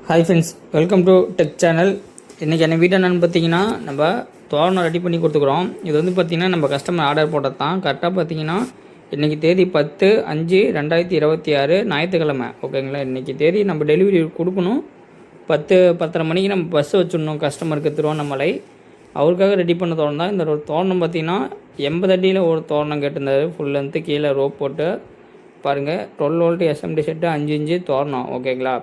Hi friends, welcome to tech channel. இன்றைக்கி என்ன video என்னென்னு பார்த்தீங்கன்னா, நம்ம தோரணம் ரெடி பண்ணி கொடுத்துக்குறோம். இது வந்து பார்த்திங்கன்னா நம்ம கஸ்டமர் ஆர்டர் போட்டது தான். கரெக்டாக பார்த்தீங்கன்னா இன்றைக்கி தேதி 10/5/2026 ஞாயிற்றுக்கிழமை. ஓகேங்களா, இன்றைக்கி தேதி நம்ம டெலிவரி கொடுக்கணும். 10-10:30 மணிக்கு நம்ம பஸ் வச்சுடணும் கஸ்டமருக்கு திருவண்ணாமலை. அவருக்காக ரெடி பண்ண தோரணம் தான். இந்த தோரணம் பார்த்திங்கன்னா 80 அடியில் ஒரு தோரணம் கேட்டிருந்தார். ஃபுல் லென்த்து கீழே ரோப் போட்டு பாருங்கள். 12 வோல்ட் எஸ்எம்டி செட்டு 5 இன்ச்சு தோரணம். ஓகேங்களா,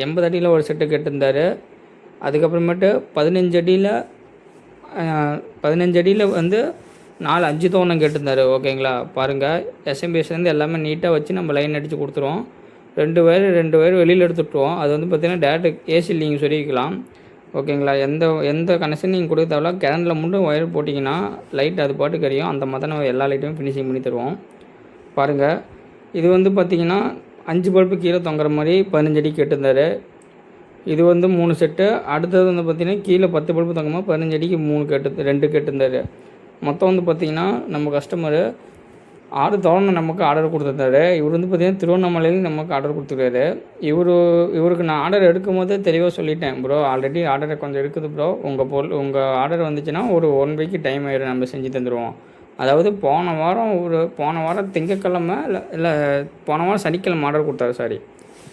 80 அடியில் ஒரு செட்டு கேட்டிருந்தார். அதுக்கப்புறமேட்டு 15 அடியில் வந்து 4-5 தோரணம் கேட்டிருந்தார். ஓகேங்களா, பாருங்கள். எஸ்எம்பிஎஸ்லேருந்து எல்லாமே நீட்டாக வச்சு நம்ம லைன் அடித்து கொடுத்துருவோம். 2 வயர் வெளியில் எடுத்துட்டுருவோம். அது வந்து பார்த்திங்கன்னா டேரெக்ட் ஏசி நீங்கள் சொல்லிக்கலாம். ஓகேங்களா, எந்த கனெக்ஷன் நீங்கள் கொடுக்க தேவையில்ல. கரண்டில் மட்டும் ஒயர் போட்டிங்கன்னா லைட் அது பாட்டு கரியும். அந்த மாதிரி நம்ம எல்லா லைட்டையும் ஃபினிஷிங் பண்ணி தருவோம். பாருங்கள், இது வந்து பார்த்திங்கன்னா 5 பல்பு கீழே தொங்குற மாதிரி 15 அடி கேட்டிருந்தார். இது வந்து 3 செட்டு. அடுத்தது வந்து பார்த்திங்கன்னா கீழே 10 பல்பு தொங்குமா 15 அடிக்கு 2 கேட்டிருந்தார். மொத்தம் வந்து பார்த்திங்கன்னா நம்ம கஸ்டமரு 6 தோரணம் நமக்கு ஆர்டர் கொடுத்துருந்தாரு. இவர் வந்து பார்த்திங்கன்னா திருவண்ணாமலையில் நமக்கு ஆர்டர் கொடுத்துருக்காரு. இவருக்கு நான் ஆர்டர் எடுக்கும் போதே தெளிவாக சொல்லிட்டேன், ப்ரோ ஆல்ரெடி ஆர்டரை கொஞ்சம் இருக்குது ப்ரோ, உங்கள் ஆர்டர் வந்துச்சுன்னா ஒரு 1 வீக் டைம் ஆயிடும், நம்ம செஞ்சு தந்துடுவோம். அதாவது போன வாரம் திங்கக்கிழமை இல்லை போன வாரம் சனிக்கிழமை ஆர்டர் கொடுத்தாரு.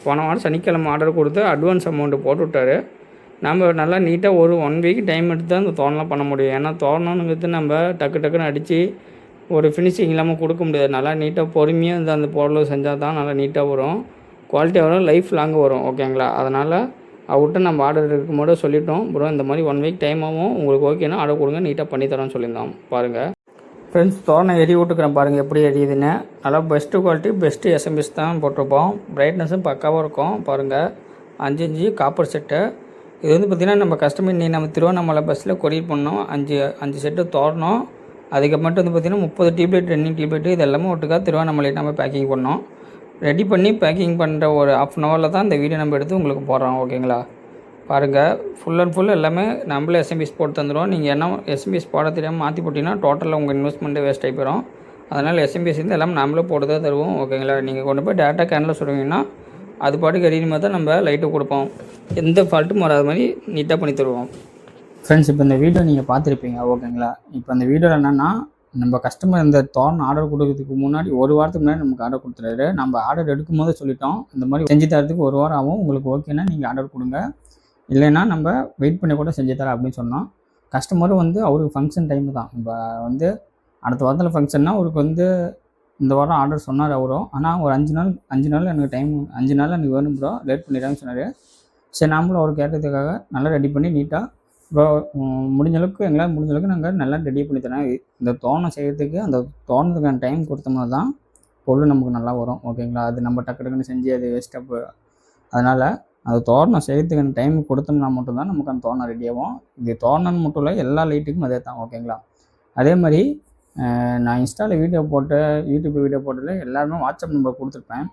போன வாரம் சனிக்கிழமை ஆர்டர் கொடுத்து அட்வான்ஸ் அமௌண்ட்டு போட்டு விட்டார். நம்ம நல்லா நீட்டாக ஒரு 1 வீக் டைம் எடுத்து தான் இந்த தோரணம் பண்ண முடியும். ஏன்னா தோரணங்கிறது நம்ம டக்குன்னு அடித்து ஒரு ஃபினிஷிங் இல்லாமல் கொடுக்க முடியாது. நல்லா நீட்டாக பொறுமையாக அந்த பொருள் செஞ்சால் தான் நல்லா நீட்டாக வரும், குவாலிட்டியாக வரும், லைஃப் லாங்கு வரும். ஓகேங்களா, அதனால் அவர்கிட்ட நம்ம ஆர்டர் இருக்கும்போது சொல்லிட்டோம், ப்ரோ இந்த மாதிரி 1 வீக் டைம் ஆகும், உங்களுக்கு ஓகேன்னா ஆர்டர் கொடுங்க, நீட்டாக பண்ணித்தரோன்னு சொல்லியிருந்தோம். பாருங்கள் ஃப்ரெண்ட்ஸ், தோரணம் எரி விட்டுக்கிறேன் பாருங்கள் எப்படி எரியுதுன்னு. நல்லா பெஸ்ட்டு குவாலிட்டி, பெஸ்ட்டு எஸ்எம்பிஎஸ் தான் போட்டிருப்போம். பிரைட்னஸும் பக்காவாக இருக்கும். பாருங்கள், 5 இன்ச்சு காப்பர் செட்டு. இது வந்து பார்த்திங்கன்னா நம்ம கஸ்டமர் நம்ம திருவண்ணாமலை பஸ்ஸில் கொரியர் பண்ணோம். 5 செட்டு தோரணம். அதுக்கப்புறமேட்டு வந்து பார்த்திங்கன்னா 30 டியூப்லைட், ரன்னிங் டியூப்லைட்டு, இது எல்லாமே ஒட்டுக்காக திருவண்ணாமலை நம்ம பேக்கிங் பண்ணோம். ரெடி பண்ணி பேக்கிங் பண்ணுற ஒரு 1/2 ஹவரில் தான் இந்த வீடியோ நம்ம எடுத்து உங்களுக்கு போடுறோம். ஓகேங்களா, பாருங்கள். ஃபுல் அண்ட் ஃபுல் எல்லாமே நம்மளே எஸ்எம்பிஎஸ் போட்டு தந்துடுவோம். நீங்கள் என்ன எஸ்எம்பிஎஸ் போட தெரியாமல் மாற்றி போட்டிங்கன்னா டோட்டலாக உங்கள் இன்வெஸ்ட்மெண்ட்டே வேஸ்ட் ஆகி போயிடும். அதனால் எஸ்எம்பிஎஸ் வந்து எல்லாமே நம்மளே போட்டு தான் தருவோம். ஓகேங்களா, நீங்கள் கொண்டு போய் டேரெக்டாக கேனில் சொல்லுவீங்கன்னா அது பாட்டுக்கு எரியுற மாதிரி தான் நம்ம லைட்டு கொடுப்போம். எந்த ஃபால்ட்டும் வராத மாதிரி நீட்டாக பண்ணி தருவோம். ஃப்ரெண்ட்ஸ், இப்போ இந்த வீடியோ நீங்கள் பார்த்துருப்பீங்க. ஓகேங்களா, இப்போ அந்த வீடியோவில் என்னென்னா நம்ம கஸ்டமர் இந்த தோரணம் ஆர்டர் கொடுக்கறதுக்கு முன்னாடி 1 வாரத்துக்கு முன்னாடி நமக்கு ஆர்டர் கொடுத்துறாரு. நம்ம ஆர்டர் எடுக்கும் போது சொல்லிட்டோம், இந்த மாதிரி செஞ்சு தரத்துக்கு 1 வாரம் ஆகும், உங்களுக்கு ஓகேன்னா நீங்கள் ஆர்டர் கொடுங்க, இல்லைன்னா நம்ம வெயிட் பண்ணி கூட செஞ்சு தரோம் அப்படின்னு சொன்னோம். கஸ்டமரும் வந்து அவருக்கு ஃபங்க்ஷன் டைமு தான். இப்போ வந்து அடுத்த வாரத்தில் ஃபங்க்ஷன்னா அவருக்கு வந்து இந்த வாரம் ஆர்டர் சொன்னார் அவரும். ஆனால் ஒரு 5 நாள் எனக்கு டைம், 5 நாள் எனக்கு வேணும் ப்ரோ, லேட் பண்ணிடுறாங்கன்னு சொன்னார். சரி, நாமளும் அவர் கேட்டதுக்காக நல்லா ரெடி பண்ணி நீட்டாக ப்ரோ எங்களால் முடிஞ்ச அளவுக்கு நாங்கள் நல்லா ரெடி பண்ணி தரோம். இந்த தோரணம் செய்கிறதுக்கு அந்த தோரணத்துக்கான டைம் கொடுத்தோம்னா தான் பொருள் நமக்கு நல்லா வரும். ஓகேங்களா, அது நம்ம டக்குன்னு செஞ்சு அது வேஸ்ட்டாக. அதனால் அது தோரணம் செய்கிறதுக்கான டைம் கொடுத்தோம்னா மட்டும்தான் நமக்கு அந்த தோரணம் ரெடி ஆகும். இது தோரணம் மட்டும் இல்லை, எல்லா லைட்டுக்கும் அதே தான். ஓகேங்களா, அதே மாதிரி நான் இன்ஸ்டாவில் யூடியூப் வீடியோ போட்டதில் எல்லாருமே வாட்ஸ்அப் நம்பர் கொடுத்துருப்பேன்.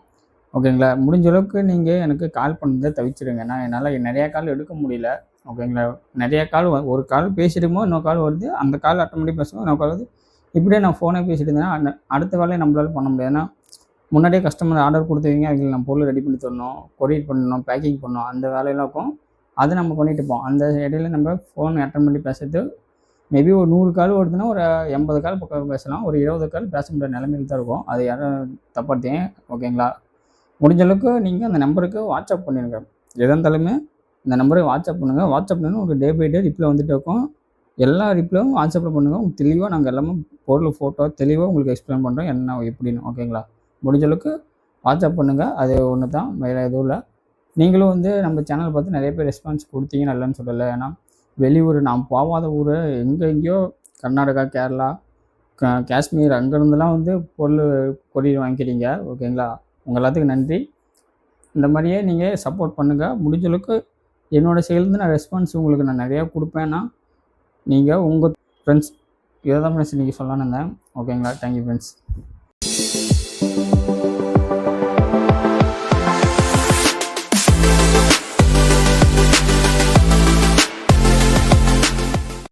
ஓகேங்களா, முடிஞ்ச அளவுக்கு நீங்கள் எனக்கு கால் பண்ணுறதை தவிச்சிடுங்க. ஏன்னா என்னால் நிறையா கால் எடுக்க முடியல. ஓகேங்களா, நிறையா கால், ஒரு கால் பேசிடுமோ இன்னொரு கால் வருது, அந்த கால் ஆட்டோமேட்டிக் பேசுவோம், இன்னொரு கால் வருது. இப்படியே நான் ஃபோனே பேசிட்டு இருந்தேன்னா அடுத்த வேலையை நம்மளால பண்ண முடியாது. ஏன்னா முன்னாடியே கஸ்டமர் ஆர்டர் கொடுத்துவீங்க, அவங்களுக்கு நம்ம பொருள் ரெடி பண்ணி தரணும், கொரியர் பண்ணணும், பேக்கிங் பண்ணணும், அந்த வேலையெல்லாம் இருக்கும். அதை நம்ம பண்ணிட்டு இருப்போம். அந்த இடையில நம்ம ஃபோன் அட்டன் பண்ணி பேசுறது மேபி ஒரு 100 கால் வருதுன்னா ஒரு 80 கால் பக்கம் பேசலாம், ஒரு 20 கால் பேச முடியாத நிலைமையில் தான் இருக்கும். அது யாரும் தப்பாட்டேன். ஓகேங்களா, முடிஞ்ச அளவுக்கு நீங்கள் அந்த நம்பருக்கு வாட்ஸ்அப் பண்ணிடுங்க. எதாக இருந்தாலுமே இந்த நம்பருக்கு வாட்ஸ்அப் பண்ணுங்கள். வாட்ஸ்அப் பண்ணி ஒரு டே பை டே ரிப்ளை வந்துட்டு இருக்கும். எல்லா ரிப்ளையும் வாட்ஸ்அப்பில் பண்ணுங்கள். தெளிவாக நாங்கள் எல்லாமே பொருள் ஃபோட்டோ தெளிவாக உங்களுக்கு எக்ஸ்பிளைன் பண்ணுறோம் என்ன எப்படின்னு. ஓகேங்களா, முடிஞ்ச அளவுக்கு வாட்ஸ்அப் பண்ணுங்கள். அது ஒன்று தான், வேறு எதுவும் இல்லை. நீங்களும் வந்து நம்ம சேனல் பார்த்து நிறைய பேர் ரெஸ்பான்ஸ் கொடுத்தீங்க, நல்லன்னு சொல்லலை. ஏன்னா வெளியூர், நான் போகாத ஊர், எங்கேயோ கர்நாடகா, கேரளா, காஷ்மீர், அங்கேருந்துலாம் வந்து பொருள் கொரியர் வாங்கிக்கிறீங்க. ஓகேங்களா, உங்கள் எல்லாத்துக்கும் நன்றி. இந்த மாதிரியே நீங்கள் சப்போர்ட் பண்ணுங்கள். முடிஞ்ச அளவுக்கு என்னோடய செயல்ந்து நான் ரெஸ்பான்ஸ் உங்களுக்கு நான் நிறையா கொடுப்பேன்னா நீங்கள் உங்கள் ஃப்ரெண்ட்ஸ் இதை தான் ஃப்ரெண்ட்ஸ் நீங்கள் சொல்லலான்னு இருந்தேன். ஓகேங்களா, தேங்க்யூ ஃப்ரெண்ட்ஸ்.